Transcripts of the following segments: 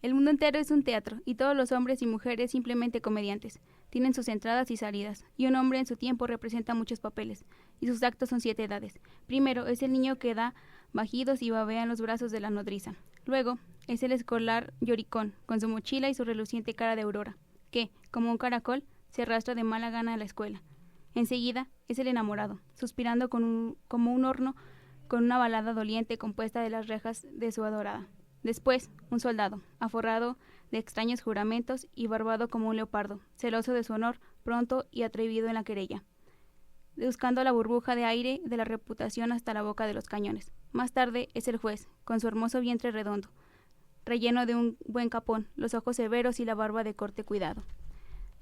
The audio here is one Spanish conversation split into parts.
El mundo entero es un teatro, y todos los hombres y mujeres simplemente comediantes. Tienen sus entradas y salidas, y un hombre en su tiempo representa muchos papeles, y sus actos son 7 edades. Primero es el niño que da bajidos y babea en los brazos de la nodriza. Luego es el escolar lloricón, con su mochila y su reluciente cara de aurora, que, como un caracol, se arrastra de mala gana a la escuela. Enseguida es el enamorado, suspirando como un horno con una balada doliente compuesta de las rejas de su adorada. Después, un soldado, aforrado de extraños juramentos y barbado como un leopardo, celoso de su honor, pronto y atrevido en la querella, buscando la burbuja de aire de la reputación hasta la boca de los cañones. Más tarde es el juez, con su hermoso vientre redondo, relleno de un buen capón, los ojos severos y la barba de corte cuidado,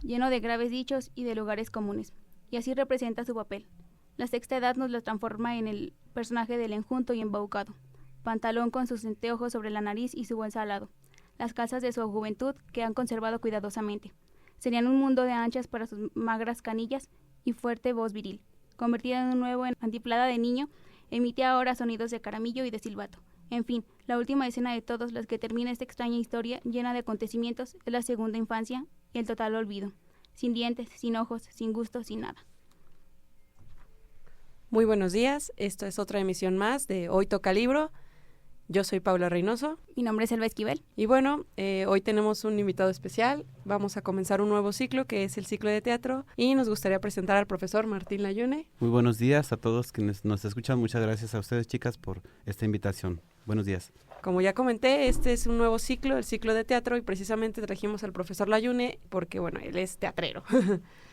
lleno de graves dichos y de lugares comunes, y así representa su papel. La sexta edad nos lo transforma en el personaje del enjunto y embaucado, pantalón con sus anteojos sobre la nariz y su bolsa al lado, las calzas de su juventud que han conservado cuidadosamente. Serían un mundo de anchas para sus magras canillas y fuerte voz viril. Convertida en un nuevo en antiplada de niño, emite ahora sonidos de caramillo y de silbato. En fin, la última escena de todas las que termina esta extraña historia llena de acontecimientos es la segunda infancia y el total olvido. Sin dientes, sin ojos, sin gusto, sin nada. Muy buenos días, esto es otra emisión más de Hoy Toca Libro. Yo soy Paula Reynoso. Mi nombre es Elba Esquivel. Y bueno, hoy tenemos un invitado especial. Vamos a comenzar un nuevo ciclo que es el ciclo de teatro y nos gustaría presentar al profesor Martín Layune. Muy buenos días a todos quienes nos escuchan. Muchas gracias a ustedes, chicas, por esta invitación. Buenos días. Como ya comenté, este es un nuevo ciclo, el ciclo de teatro, y precisamente trajimos al profesor Layune porque, bueno, él es teatrero.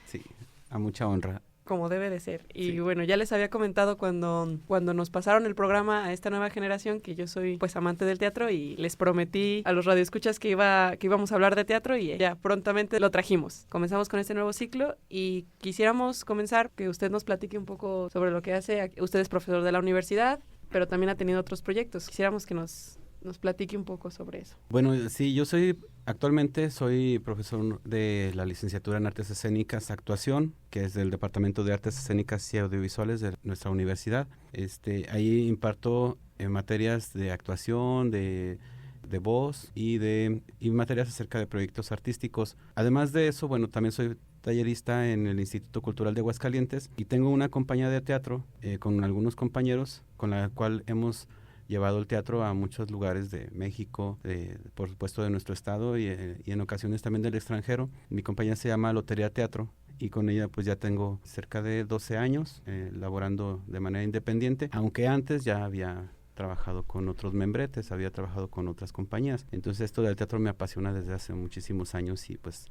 Sí, a mucha honra. Como debe de ser. Y sí. Bueno, ya les había comentado cuando nos pasaron el programa a esta nueva generación que yo soy pues amante del teatro y les prometí a los radioescuchas que íbamos a hablar de teatro y ya prontamente lo trajimos. Comenzamos con este nuevo ciclo y quisiéramos comenzar que usted nos platique un poco sobre lo que hace. Usted es profesor de la universidad, pero también ha tenido otros proyectos. Quisiéramos que nos platique un poco sobre eso. Bueno, sí, actualmente soy profesor de la licenciatura en Artes Escénicas Actuación, que es del Departamento de Artes Escénicas y Audiovisuales de nuestra universidad. Ahí imparto materias de actuación, de voz y materias acerca de proyectos artísticos. Además de eso, bueno, también soy tallerista en el Instituto Cultural de Aguascalientes y tengo una compañía de teatro con algunos compañeros con la cual hemos llevado el teatro a muchos lugares de México, por supuesto de nuestro estado y en ocasiones también del extranjero. Mi compañía se llama Lotería Teatro y con ella pues ya tengo cerca de 12 años laborando de manera independiente, aunque antes ya había trabajado con otros membretes, había trabajado con otras compañías. Entonces esto del teatro me apasiona desde hace muchísimos años y pues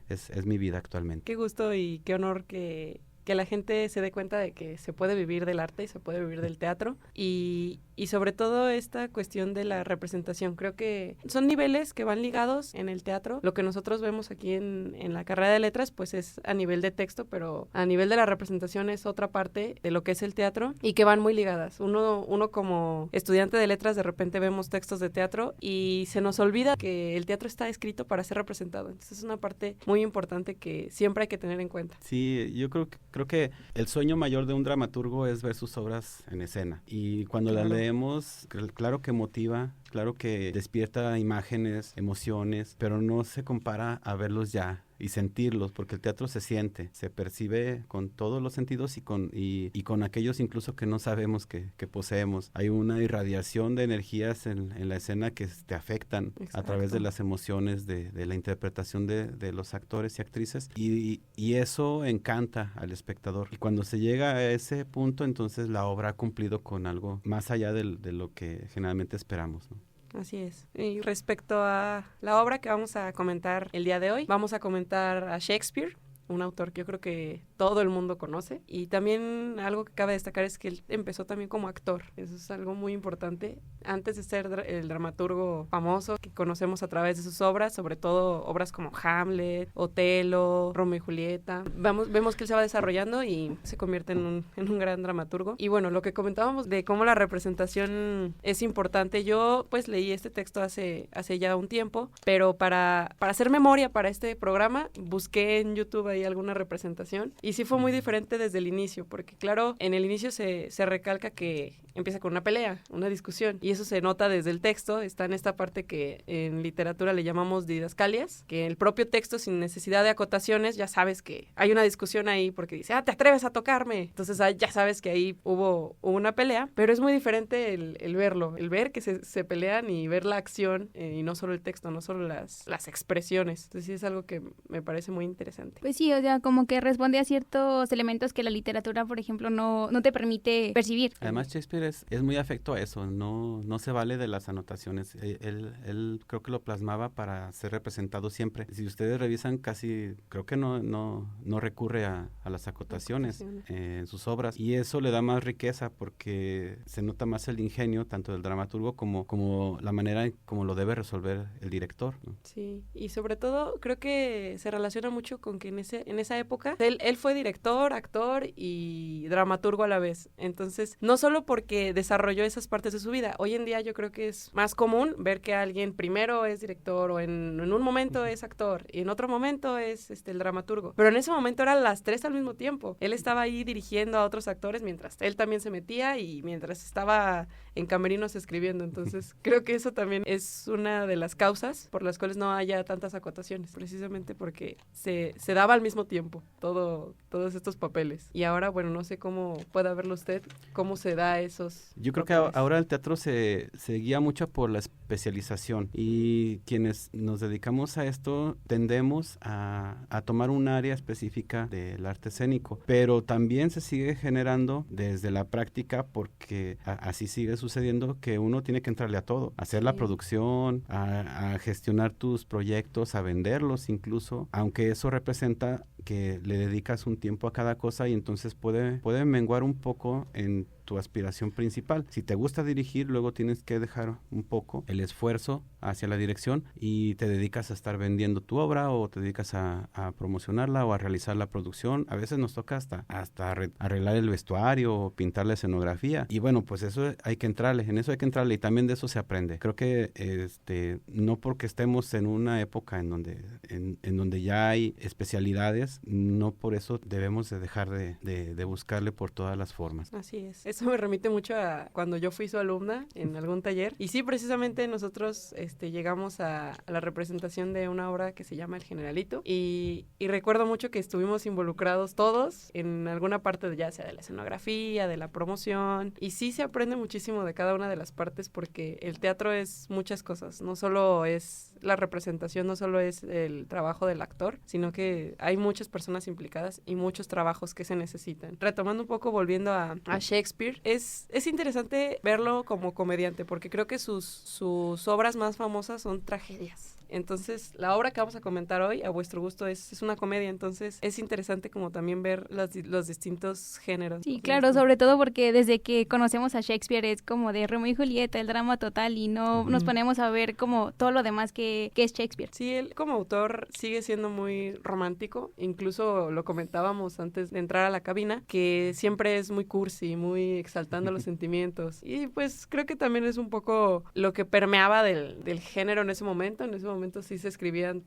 es mi vida actualmente. Qué gusto y qué honor que la gente se dé cuenta de que se puede vivir del arte y se puede vivir del teatro y sobre todo esta cuestión de la representación. Creo que son niveles que van ligados en el teatro. Lo que nosotros vemos aquí en la carrera de letras pues es a nivel de texto, pero a nivel de la representación es otra parte de lo que es el teatro y que van muy ligadas. Uno como estudiante de letras de repente vemos textos de teatro y se nos olvida que el teatro está escrito para ser representado. Entonces es una parte muy importante que siempre hay que tener en cuenta. Sí, yo creo que el sueño mayor de un dramaturgo es ver sus obras en escena y cuando las leemos, claro que motiva, claro que despierta imágenes, emociones, pero no se compara a verlos ya y sentirlos, porque el teatro se siente, se percibe con todos los sentidos y con aquellos incluso que no sabemos que poseemos. Hay una irradiación de energías en la escena que te afectan. Exacto. A través de las emociones, de la interpretación de los actores y actrices y eso encanta al espectador. Y cuando se llega a ese punto, entonces la obra ha cumplido con algo más allá de lo que generalmente esperamos, ¿no? Así es. Y respecto a la obra que vamos a comentar el día de hoy, vamos a comentar a Shakespeare, un autor que yo creo que todo el mundo conoce. Y también algo que cabe destacar es que él empezó también como actor. Eso es algo muy importante. Antes de ser el dramaturgo famoso que conocemos a través de sus obras, sobre todo obras como Hamlet, Otelo, Romeo y Julieta, vemos que él se va desarrollando y se convierte en un gran dramaturgo. Y bueno, lo que comentábamos de cómo la representación es importante, yo pues leí este texto hace ya un tiempo, pero para hacer memoria para este programa, busqué en YouTube ahí alguna representación. Y sí fue muy diferente desde el inicio, porque claro, en el inicio se recalca que empieza con una pelea, una discusión, y eso se nota desde el texto. Está en esta parte que en literatura le llamamos didascalias, que el propio texto, sin necesidad de acotaciones, ya sabes que hay una discusión ahí porque dice, te atreves a tocarme. Entonces ya sabes que ahí hubo una pelea, pero es muy diferente el verlo, el ver que se pelean y ver la acción y no solo el texto, no solo las expresiones. Entonces sí es algo que me parece muy interesante. Pues sí, o sea, como que responde a ciertos elementos que la literatura, por ejemplo, no te permite percibir. Además, Shakespeare es muy afecto a eso, no se vale de las anotaciones. Él creo que lo plasmaba para ser representado siempre. Si ustedes revisan, casi creo que no recurre a las acotaciones en sus obras, y eso le da más riqueza porque se nota más el ingenio tanto del dramaturgo como la manera en como lo debe resolver el director, ¿no? Sí, y sobre todo creo que se relaciona mucho con que en esa época él fue director, actor y dramaturgo a la vez. Entonces, no solo porque desarrolló esas partes de su vida, hoy en día yo creo que es más común ver que alguien primero es director o en un momento es actor y en otro momento es el dramaturgo. Pero en ese momento eran las tres al mismo tiempo. Él estaba ahí dirigiendo a otros actores mientras él también se metía y mientras estaba en camerinos escribiendo. Entonces, creo que eso también es una de las causas por las cuales no haya tantas acotaciones, precisamente porque se daba al mismo tiempo todos estos papeles. Y ahora, bueno, no sé cómo pueda verlo usted, cómo se da esos Yo creo papeles. que ahora el teatro se guía mucho por la especialización, y quienes nos dedicamos a esto tendemos a tomar un área específica del arte escénico, pero también se sigue generando desde la práctica, porque así sigue sucediendo, que uno tiene que entrarle a todo, a hacer la producción, a gestionar tus proyectos, a venderlos incluso, aunque eso representa que le dedicas un tiempo a cada cosa, y entonces puede menguar un poco en tu aspiración principal. Si te gusta dirigir, luego tienes que dejar un poco el esfuerzo hacia la dirección y te dedicas a estar vendiendo tu obra, o te dedicas a promocionarla o a realizar la producción. A veces nos toca hasta arreglar el vestuario o pintar la escenografía, y bueno, pues eso hay que entrarle, en eso hay que entrarle, y también de eso se aprende. Creo que no porque estemos en una época en donde ya hay especialidades, no por eso debemos de dejar de buscarle por todas las formas. Así es. Eso me remite mucho a cuando yo fui su alumna en algún taller. Y sí, precisamente nosotros llegamos a la representación de una obra que se llama El Generalito. Y recuerdo mucho que estuvimos involucrados todos en alguna parte, ya sea de la escenografía, de la promoción. Y sí se aprende muchísimo de cada una de las partes, porque el teatro es muchas cosas. No solo es la representación, no solo es el trabajo del actor, sino que hay muchas personas implicadas y muchos trabajos que se necesitan. Retomando un poco, volviendo a Shakespeare, es interesante verlo como comediante, porque creo que sus obras más famosas son tragedias. Entonces, la obra que vamos a comentar hoy, A vuestro gusto, es una comedia. Entonces, es interesante como también ver los distintos géneros. Sí, claro, sobre todo porque desde que conocemos a Shakespeare es como de Romeo y Julieta, el drama total, y no nos ponemos a ver como todo lo demás que es Shakespeare. Sí, él como autor sigue siendo muy romántico. Incluso lo comentábamos antes de entrar a la cabina, que siempre es muy cursi, muy exaltando los sentimientos. Y pues creo que también es un poco lo que permeaba del género en ese momento. En ese momento sí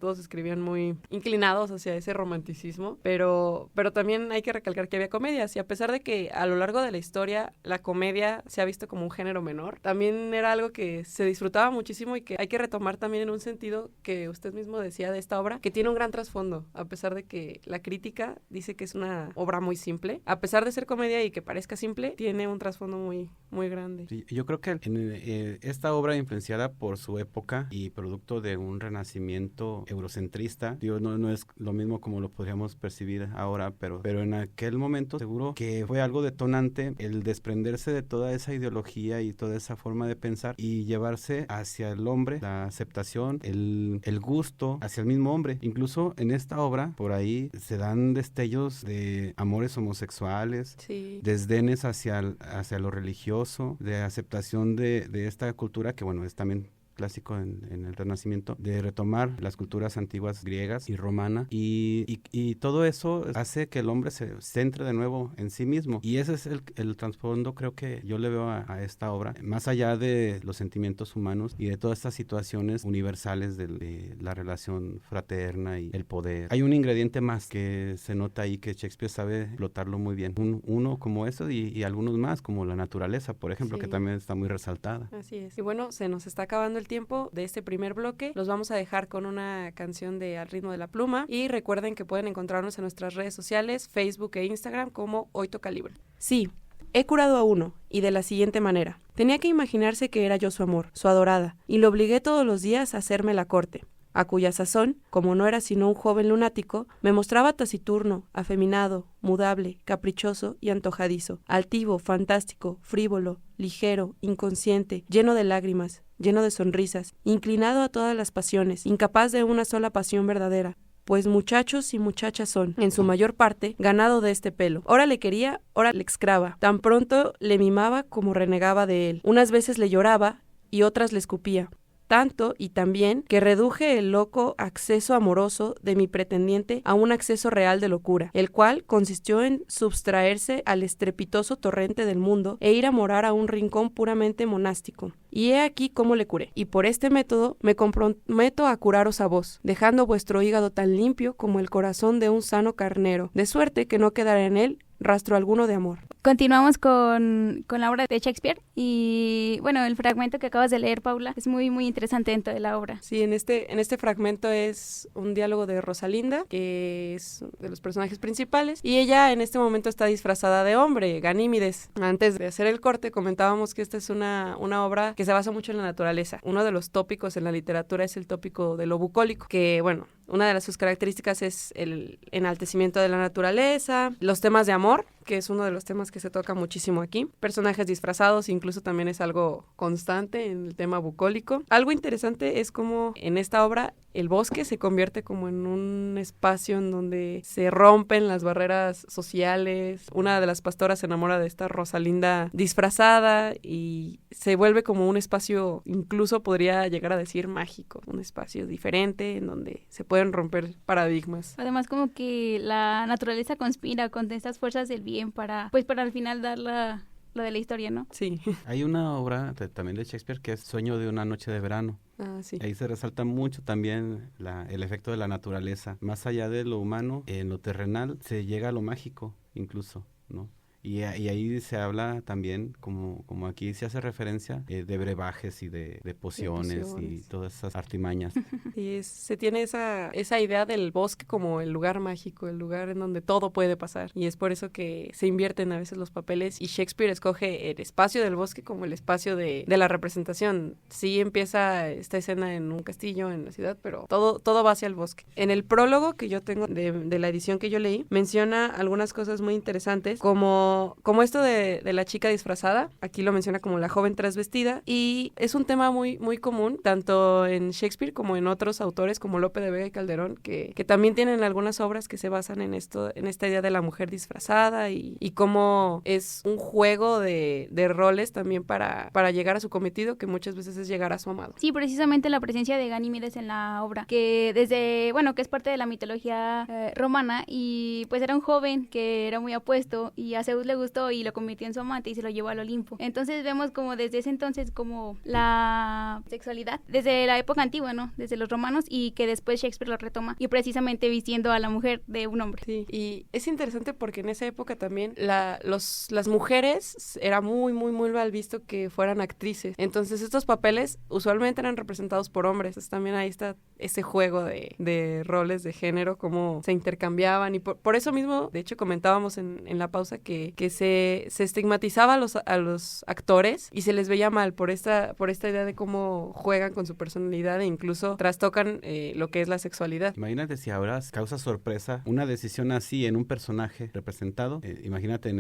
todos escribían muy inclinados hacia ese romanticismo, pero también hay que recalcar que había comedias, y a pesar de que a lo largo de la historia la comedia se ha visto como un género menor, también era algo que se disfrutaba muchísimo y que hay que retomar también en un sentido que usted mismo decía de esta obra, que tiene un gran trasfondo, a pesar de que la crítica dice que es una obra muy simple, a pesar de ser comedia y que parezca simple, tiene un trasfondo muy, muy grande. Sí, yo creo que esta obra, influenciada por su época y producto de un renacimiento eurocentrista, no es lo mismo como lo podríamos percibir ahora, pero en aquel momento seguro que fue algo detonante el desprenderse de toda esa ideología y toda esa forma de pensar y llevarse hacia el hombre, la aceptación, el gusto hacia el mismo hombre. Incluso en esta obra, por ahí se dan destellos de amores homosexuales, sí, desdenes hacia lo religioso, de aceptación de esta cultura que, bueno, es también clásico en el Renacimiento, de retomar las culturas antiguas griegas y romana, y todo eso hace que el hombre se centre de nuevo en sí mismo, y ese es el trasfondo, creo que yo le veo a esta obra, más allá de los sentimientos humanos y de todas estas situaciones universales de la relación fraterna y el poder. Hay un ingrediente más que se nota ahí que Shakespeare sabe explotarlo muy bien, uno como eso y algunos más, como la naturaleza, por ejemplo, Sí. que también está muy resaltada. Así es. Y bueno, se nos está acabando el tiempo de este primer bloque. Los vamos a dejar con una canción de Al ritmo de la pluma. Y recuerden que pueden encontrarnos en nuestras redes sociales, Facebook e Instagram como Hoy Toca Libro. Sí, he curado a uno, y de la siguiente manera. Tenía que imaginarse que era yo su amor, su adorada, y lo obligué todos los días a hacerme la corte, a cuya sazón, como no era sino un joven lunático, me mostraba taciturno, afeminado, mudable, caprichoso y antojadizo, altivo, fantástico, frívolo, ligero, inconsciente, lleno de lágrimas, lleno de sonrisas, inclinado a todas las pasiones, incapaz de una sola pasión verdadera, pues muchachos y muchachas son, en su mayor parte, ganado de este pelo. Ora le quería, ora le excraba, tan pronto le mimaba como renegaba de él. Unas veces le lloraba y otras le escupía. Tanto y también que reduje el loco acceso amoroso de mi pretendiente a un acceso real de locura, el cual consistió en subtraerse al estrepitoso torrente del mundo e ir a morar a un rincón puramente monástico. Y he aquí cómo le curé. Y por este método me comprometo a curaros a vos, dejando vuestro hígado tan limpio como el corazón de un sano carnero, de suerte que no quedará en él rastro alguno de amor. Continuamos con la obra de Shakespeare y bueno, el fragmento que acabas de leer, Paula, es muy muy interesante dentro de la obra. Sí, en este fragmento es un diálogo de Rosalinda, que es de los personajes principales, y ella en este momento está disfrazada de hombre, Ganímedes. Antes de hacer el corte comentábamos que esta es una obra que se basa mucho en la naturaleza. Uno de los tópicos en la literatura es el tópico de lo bucólico, que bueno, una de sus características es el enaltecimiento de la naturaleza, los temas de amor, que es uno de los temas que se toca muchísimo aquí. Personajes disfrazados incluso también es algo constante en el tema bucólico. Algo interesante es como en esta obra el bosque se convierte como en un espacio en donde se rompen las barreras sociales. Una de las pastoras se enamora de esta Rosalinda disfrazada y se vuelve como un espacio, incluso podría llegar a decir mágico, un espacio diferente en donde se pueden romper paradigmas. Además como que la naturaleza conspira con estas fuerzas del bien para al final dar lo de la historia, ¿no? Sí. Hay una obra también de Shakespeare que es Sueño de una noche de verano. Ah, sí. Ahí se resalta mucho también el efecto de la naturaleza. Más allá de lo humano, en lo terrenal se llega a lo mágico incluso, ¿no? Y ahí se habla también, como aquí se hace referencia, de brebajes y de pociones y todas esas artimañas. Y se tiene esa idea del bosque como el lugar mágico, el lugar en donde todo puede pasar. Y es por eso que se invierten a veces los papeles y Shakespeare escoge el espacio del bosque como el espacio de la representación. Sí empieza esta escena en un castillo, en la ciudad, pero todo va hacia el bosque. En el prólogo que yo tengo de la edición que yo leí, menciona algunas cosas muy interesantes, como esto de la chica disfrazada. Aquí lo menciona como la joven trasvestida, y es un tema muy, muy común, tanto en Shakespeare como en otros autores como Lope de Vega y Calderón, que también tienen algunas obras que se basan en esta idea de la mujer disfrazada y cómo es un juego de roles también para llegar a su cometido, que muchas veces es llegar a su amado. Sí, precisamente la presencia de Ganímedes en la obra, que que es parte de la mitología romana, y pues era un joven que era muy apuesto y a Zeus le gustó y lo convirtió en su amante y se lo llevó al Olimpo. Entonces vemos como desde ese entonces como la sexualidad desde la época antigua, ¿no? Desde los romanos, y que después Shakespeare lo retoma y precisamente vistiendo a la mujer de un hombre. Sí, y es interesante porque en esa época también las mujeres era muy, muy, muy mal visto que fueran actrices. Entonces estos papeles usualmente eran representados por hombres. Entonces también ahí está ese juego de roles de género, cómo se intercambiaban, y por eso mismo, de hecho comentábamos en la pausa que se estigmatizaba a los actores y se les veía mal por esta idea de cómo juegan con su personalidad e incluso trastocan lo que es la sexualidad. Imagínate si ahora causa sorpresa una decisión así en un personaje representado. Imagínate en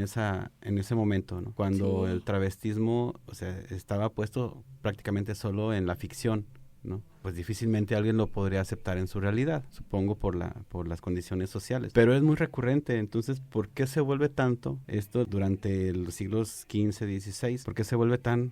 ese momento, ¿no? Cuando Sí. el travestismo, o sea, estaba puesto prácticamente solo en la ficción, ¿no? Pues difícilmente alguien lo podría aceptar en su realidad, supongo por las condiciones sociales. Pero es muy recurrente, entonces, ¿por qué se vuelve tanto esto durante los siglos XV, XVI? ¿Por qué se vuelve tan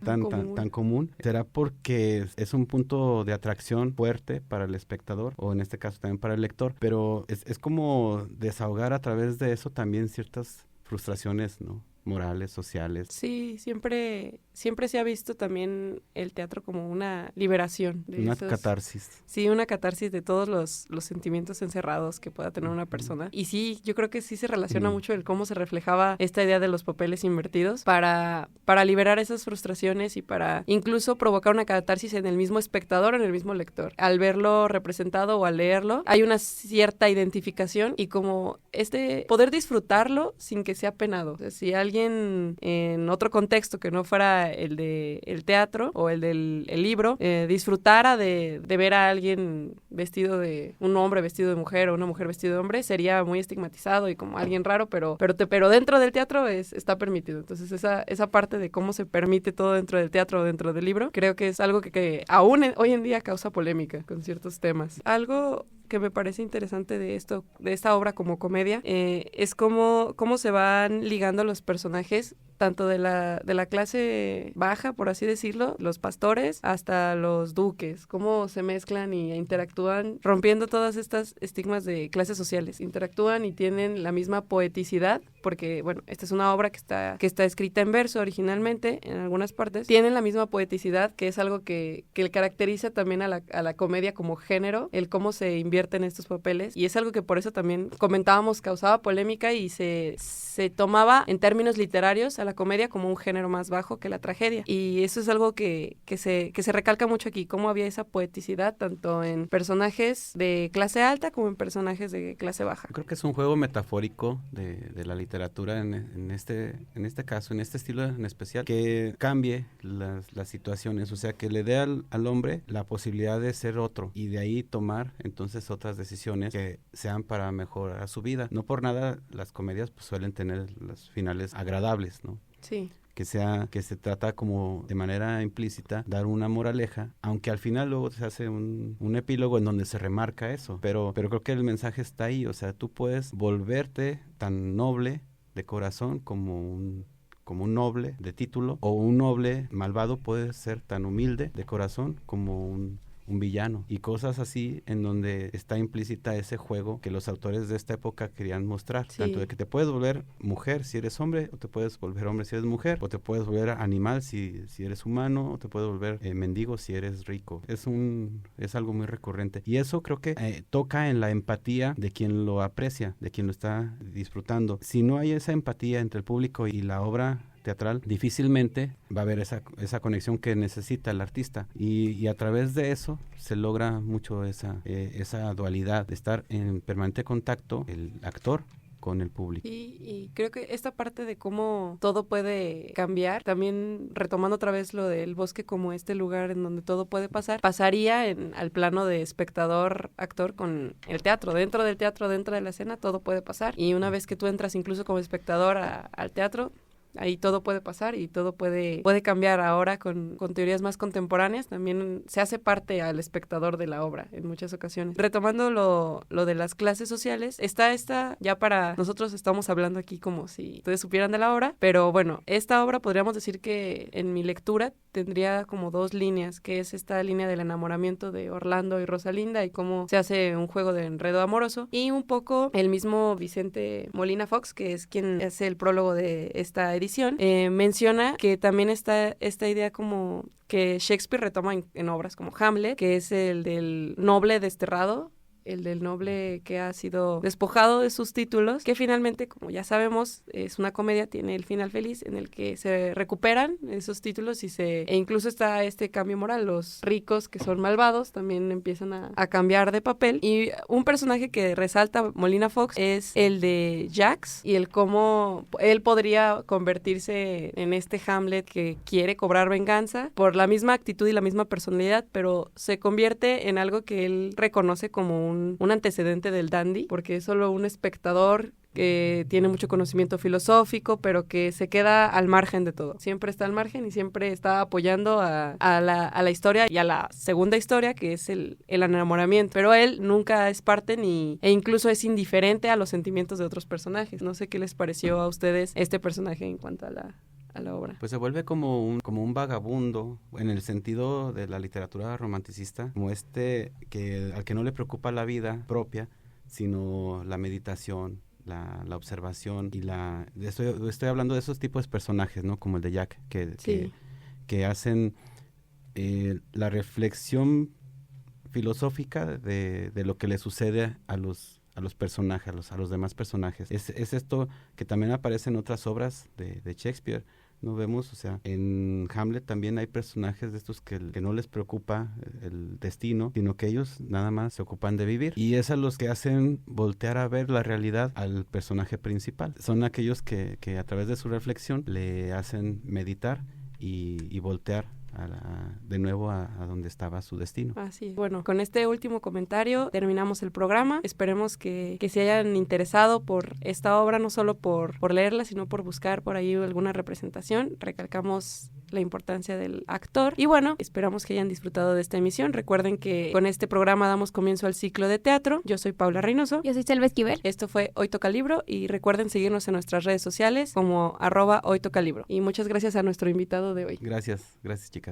común? ¿Será porque es un punto de atracción fuerte para el espectador, o en este caso también para el lector? Pero es como desahogar a través de eso también ciertas frustraciones, ¿no?, morales, sociales. Sí, siempre se ha visto también el teatro como una liberación. Una catarsis. Sí, una catarsis de todos los sentimientos encerrados que pueda tener una persona. Y sí, yo creo que sí se relaciona mucho el cómo se reflejaba esta idea de los papeles invertidos para liberar esas frustraciones y para incluso provocar una catarsis en el mismo espectador, en el mismo lector. Al verlo representado o al leerlo, hay una cierta identificación y como poder disfrutarlo sin que sea penado. O sea, si alguien en otro contexto que no fuera el de el teatro o el del libro, disfrutara de ver a alguien vestido de un hombre vestido de mujer o una mujer vestido de hombre, sería muy estigmatizado y como alguien raro, pero dentro del teatro está permitido. Entonces esa parte de cómo se permite todo dentro del teatro o dentro del libro, creo que es algo que aún hoy en día causa polémica con ciertos temas. Algo que me parece interesante de esta obra como comedia, es cómo se van ligando los personajes, tanto de la clase baja, por así decirlo, los pastores, hasta los duques, cómo se mezclan y interactúan, rompiendo todas estas estigmas de clases sociales. Interactúan y tienen la misma poeticidad, porque, bueno, esta es una obra que está escrita en verso originalmente, en algunas partes. Tienen la misma poeticidad, que es algo que caracteriza también a la comedia como género, el cómo se invierte en estos papeles, y es algo que por eso también comentábamos causaba polémica y se tomaba en términos literarios a la comedia como un género más bajo que la tragedia, y eso es algo que se recalca mucho aquí, cómo había esa poeticidad tanto en personajes de clase alta como en personajes de clase baja. Creo que es un juego metafórico de la literatura en este caso, en este estilo en especial, que cambie las situaciones, o sea, que le dé al hombre la posibilidad de ser otro y de ahí tomar entonces otras decisiones que sean para mejorar su vida. No por nada las comedias pues suelen tener los finales agradables, ¿no? Sí. Que se trata como de manera implícita dar una moraleja, aunque al final luego se hace un epílogo en donde se remarca eso, pero creo que el mensaje está ahí, o sea, tú puedes volverte tan noble de corazón como un noble de título, o un noble malvado puede ser tan humilde de corazón como un villano, y cosas así en donde está implícita ese juego que los autores de esta época querían mostrar, sí. Tanto de que te puedes volver mujer si eres hombre, o te puedes volver hombre si eres mujer, o te puedes volver animal si eres humano, o te puedes volver mendigo si eres rico. Es algo muy recurrente, y eso creo que toca en la empatía de quien lo aprecia, de quien lo está disfrutando. Si no hay esa empatía entre el público y la obra teatral, difícilmente va a haber esa conexión que necesita el artista, y a través de eso se logra mucho esa dualidad de estar en permanente contacto el actor con el público. Y creo que esta parte de cómo todo puede cambiar, también retomando otra vez lo del bosque como este lugar en donde todo puede pasar, pasaría al plano de espectador-actor con el teatro. Dentro del teatro, dentro de la escena, todo puede pasar, y una vez que tú entras incluso como espectador al teatro, ahí todo puede pasar y todo puede cambiar. Ahora con teorías más contemporáneas también se hace parte al espectador de la obra en muchas ocasiones. Retomando lo de las clases sociales, esta ya para nosotros estamos hablando aquí como si ustedes supieran de la obra, pero bueno, esta obra podríamos decir que en mi lectura tendría como dos líneas, que es esta línea del enamoramiento de Orlando y Rosalinda y cómo se hace un juego de enredo amoroso, y un poco el mismo Vicente Molina Fox, que es quien hace el prólogo de esta edición, menciona que también está esta idea como que Shakespeare retoma en obras como Hamlet, que es el del noble desterrado, el del noble que ha sido despojado de sus títulos, que finalmente, como ya sabemos, es una comedia, tiene el final feliz en el que se recuperan esos títulos e incluso está este cambio moral. Los ricos que son malvados también empiezan a cambiar de papel, y un personaje que resalta Molina Fox es el de Jax, y el cómo él podría convertirse en este Hamlet que quiere cobrar venganza por la misma actitud y la misma personalidad, pero se convierte en algo que él reconoce como un antecedente del dandy, porque es solo un espectador que tiene mucho conocimiento filosófico, pero que se queda al margen de todo. Siempre está al margen y siempre está apoyando a la historia y a la segunda historia, que es el enamoramiento. Pero él nunca es parte e incluso es indiferente a los sentimientos de otros personajes. No sé qué les pareció a ustedes este personaje en cuanto a la obra. Pues se vuelve como un vagabundo en el sentido de la literatura romanticista, como al que no le preocupa la vida propia, sino la meditación, la observación y estoy hablando de esos tipos de personajes, ¿no? Como el de Jack, que hacen la reflexión filosófica de lo que le sucede a los personajes, a los demás personajes. Es esto que también aparece en otras obras de Shakespeare. No vemos, o sea, en Hamlet también hay personajes de estos que no les preocupa el destino, sino que ellos nada más se ocupan de vivir. Y es a los que hacen voltear a ver la realidad al personaje principal. Son aquellos que a través de su reflexión le hacen meditar y voltear de nuevo a donde estaba su destino. Así es. Bueno, con este último comentario terminamos el programa. Esperemos que se hayan interesado por esta obra, no solo por leerla, sino por buscar por ahí alguna representación. Recalcamos la importancia del actor. Y bueno, esperamos que hayan disfrutado de esta emisión. Recuerden que con este programa damos comienzo al ciclo de teatro. Yo soy Paula Reynoso. Yo soy Selva Esquivel. Esto fue Hoy Toca Libro y recuerden seguirnos en nuestras redes sociales como @Hoy Toca Libro. Y muchas gracias a nuestro invitado de hoy. Gracias chicas.